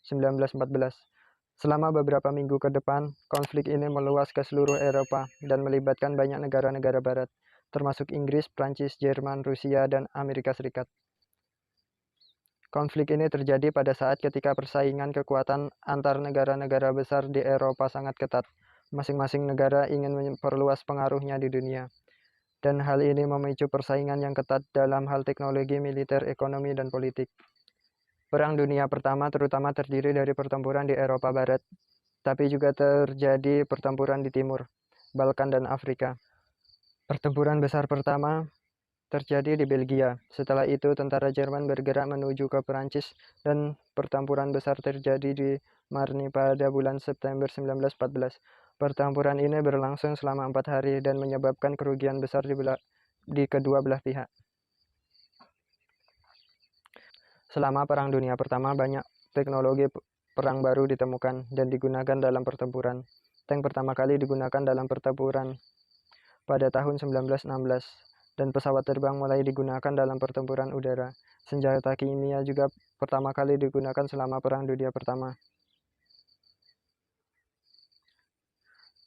1914. Selama beberapa minggu ke depan, konflik ini meluas ke seluruh Eropa dan melibatkan banyak negara-negara barat, termasuk Inggris, Prancis, Jerman, Rusia, dan Amerika Serikat. Konflik ini terjadi pada saat ketika persaingan kekuatan antar negara-negara besar di Eropa sangat ketat. Masing-masing negara ingin memperluas pengaruhnya di dunia. Dan hal ini memicu persaingan yang ketat dalam hal teknologi, militer, ekonomi, dan politik. Perang Dunia Pertama terutama terdiri dari pertempuran di Eropa Barat, tapi juga terjadi pertempuran di Timur, Balkan, dan Afrika. Pertempuran besar pertama terjadi di Belgia. Setelah itu, tentara Jerman bergerak menuju ke Perancis dan pertempuran besar terjadi di Marne pada bulan September 1914. Pertempuran ini berlangsung selama 4 hari dan menyebabkan kerugian besar di kedua belah pihak. Selama Perang Dunia Pertama, banyak teknologi perang baru ditemukan dan digunakan dalam pertempuran. Tank pertama kali digunakan dalam pertempuran pada tahun 1916. Dan pesawat terbang mulai digunakan dalam pertempuran udara. Senjata kimia juga pertama kali digunakan selama Perang Dunia Pertama.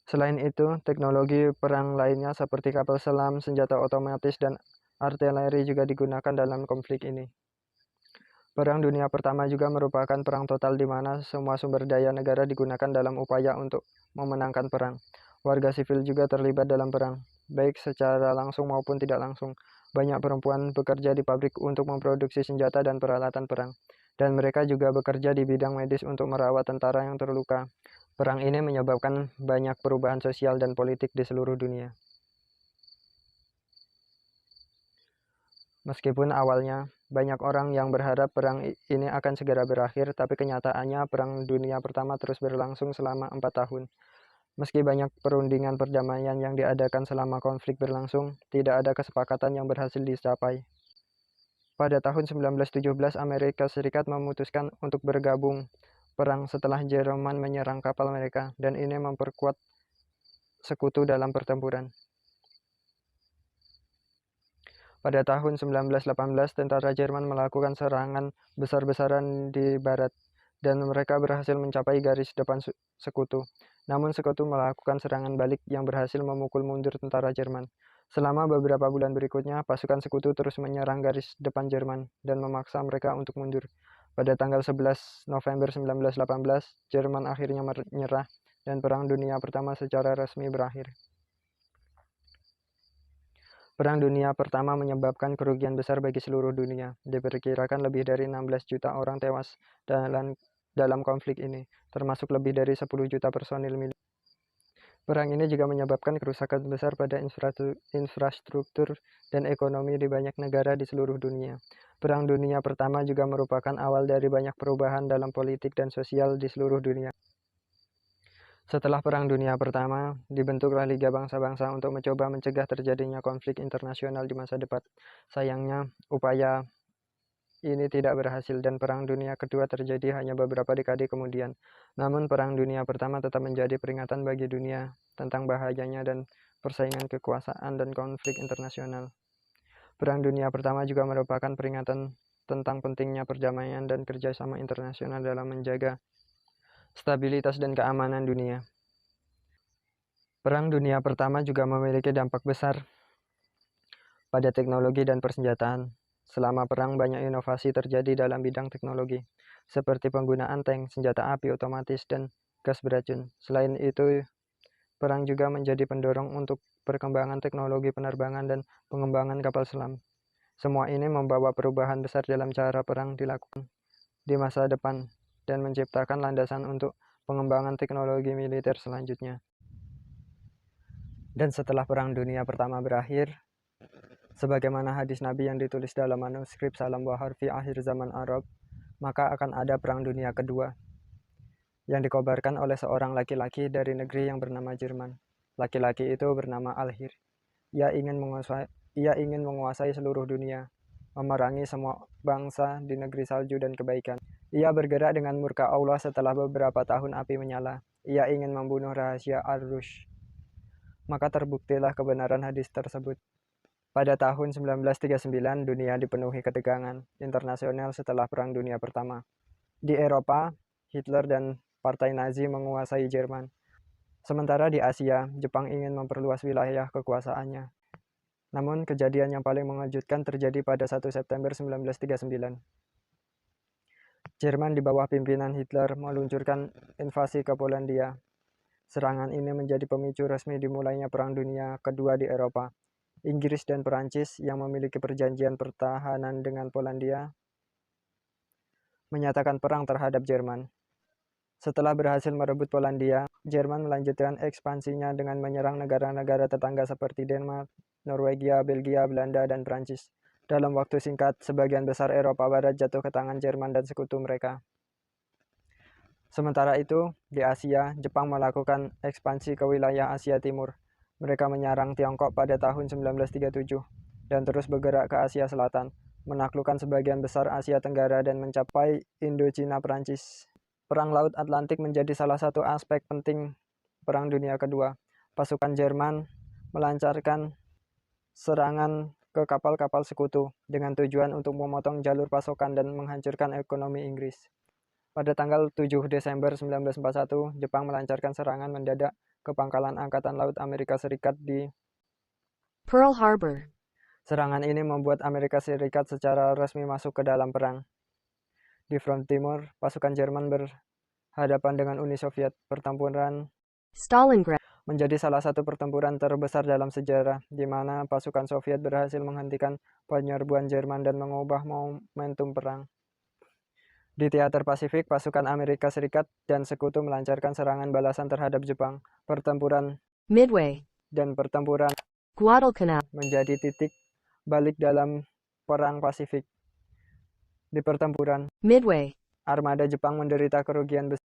Selain itu, teknologi perang lainnya seperti kapal selam, senjata otomatis, dan artileri juga digunakan dalam konflik ini. Perang Dunia Pertama juga merupakan perang total di mana semua sumber daya negara digunakan dalam upaya untuk memenangkan perang. Warga sivil juga terlibat dalam perang, baik secara langsung maupun tidak langsung. Banyak perempuan bekerja di pabrik untuk memproduksi senjata dan peralatan perang, dan mereka juga bekerja di bidang medis untuk merawat tentara yang terluka. Perang ini menyebabkan banyak perubahan sosial dan politik di seluruh dunia. Meskipun awalnya banyak orang yang berharap perang ini akan segera berakhir, tapi kenyataannya Perang Dunia Pertama terus berlangsung selama 4 tahun. Meski banyak perundingan perdamaian yang diadakan selama konflik berlangsung, tidak ada kesepakatan yang berhasil dicapai. Pada tahun 1917, Amerika Serikat memutuskan untuk bergabung perang setelah Jerman menyerang kapal mereka, dan ini memperkuat sekutu dalam pertempuran. Pada tahun 1918, tentara Jerman melakukan serangan besar-besaran di barat, dan mereka berhasil mencapai garis depan sekutu. Namun sekutu melakukan serangan balik yang berhasil memukul mundur tentara Jerman. Selama beberapa bulan berikutnya, pasukan sekutu terus menyerang garis depan Jerman dan memaksa mereka untuk mundur. Pada tanggal 11 November 1918, Jerman akhirnya menyerah dan Perang Dunia Pertama secara resmi berakhir. Perang Dunia Pertama menyebabkan kerugian besar bagi seluruh dunia. Diperkirakan lebih dari 16 juta orang tewas dalam konflik ini, termasuk lebih dari 10 juta personil militer. Perang ini juga menyebabkan kerusakan besar pada infrastruktur dan ekonomi di banyak negara di seluruh dunia. Perang Dunia Pertama juga merupakan awal dari banyak perubahan dalam politik dan sosial di seluruh dunia. Setelah Perang Dunia Pertama, dibentuklah Liga Bangsa-Bangsa untuk mencoba mencegah terjadinya konflik internasional di masa depan. Sayangnya, upaya ini tidak berhasil dan Perang Dunia Kedua terjadi hanya beberapa dekade kemudian. Namun Perang Dunia Pertama tetap menjadi peringatan bagi dunia tentang bahayanya dan persaingan kekuasaan dan konflik internasional. Perang Dunia Pertama juga merupakan peringatan tentang pentingnya perdamaian dan kerjasama internasional dalam menjaga stabilitas dan keamanan dunia. Perang Dunia Pertama juga memiliki dampak besar pada teknologi dan persenjataan. Selama perang, banyak inovasi terjadi dalam bidang teknologi, seperti penggunaan tank, senjata api otomatis, dan gas beracun. Selain itu, perang juga menjadi pendorong untuk perkembangan teknologi penerbangan dan pengembangan kapal selam. Semua ini membawa perubahan besar dalam cara perang dilakukan di masa depan dan menciptakan landasan untuk pengembangan teknologi militer selanjutnya. Dan setelah Perang Dunia Pertama berakhir, sebagaimana hadis Nabi yang ditulis dalam manuskrip Salam wa Harfi akhir zaman Arab, maka akan ada Perang Dunia Kedua yang dikobarkan oleh seorang laki-laki dari negeri yang bernama Jerman. Laki-laki itu bernama Al-Hir. Ia ingin menguasai seluruh dunia, memerangi semua bangsa di negeri salju dan kebaikan. Ia bergerak dengan murka Allah setelah beberapa tahun api menyala. Ia ingin membunuh rahasia Ar-Rush. Maka terbuktilah kebenaran hadis tersebut. Pada tahun 1939, dunia dipenuhi ketegangan internasional setelah Perang Dunia Pertama. Di Eropa, Hitler dan Partai Nazi menguasai Jerman. Sementara di Asia, Jepang ingin memperluas wilayah kekuasaannya. Namun, kejadian yang paling mengejutkan terjadi pada 1 September 1939. Jerman di bawah pimpinan Hitler meluncurkan invasi ke Polandia. Serangan ini menjadi pemicu resmi dimulainya Perang Dunia Kedua di Eropa. Inggris dan Perancis yang memiliki perjanjian pertahanan dengan Polandia menyatakan perang terhadap Jerman. Setelah berhasil merebut Polandia, Jerman melanjutkan ekspansinya dengan menyerang negara-negara tetangga seperti Denmark, Norwegia, Belgia, Belanda, dan Prancis. Dalam waktu singkat, sebagian besar Eropa Barat jatuh ke tangan Jerman dan sekutu mereka. Sementara itu, di Asia, Jepang melakukan ekspansi ke wilayah Asia Timur. Mereka menyerang Tiongkok pada tahun 1937 dan terus bergerak ke Asia Selatan, menaklukkan sebagian besar Asia Tenggara dan mencapai Indochina Prancis. Perang Laut Atlantik menjadi salah satu aspek penting Perang Dunia Kedua. Pasukan Jerman melancarkan serangan ke kapal-kapal sekutu dengan tujuan untuk memotong jalur pasokan dan menghancurkan ekonomi Inggris. Pada tanggal 7 Desember 1941, Jepang melancarkan serangan mendadak ke pangkalan Angkatan Laut Amerika Serikat di Pearl Harbor. Serangan ini membuat Amerika Serikat secara resmi masuk ke dalam perang. Di front timur, pasukan Jerman berhadapan dengan Uni Soviet. Pertempuran Stalingrad menjadi salah satu pertempuran terbesar dalam sejarah, di mana pasukan Soviet berhasil menghentikan penyerbuan Jerman dan mengubah momentum perang. Di teater Pasifik, pasukan Amerika Serikat dan sekutu melancarkan serangan balasan terhadap Jepang. Pertempuran Midway dan pertempuran Guadalcanal menjadi titik balik dalam Perang Pasifik. Di pertempuran Midway armada Jepang menderita kerugian besar.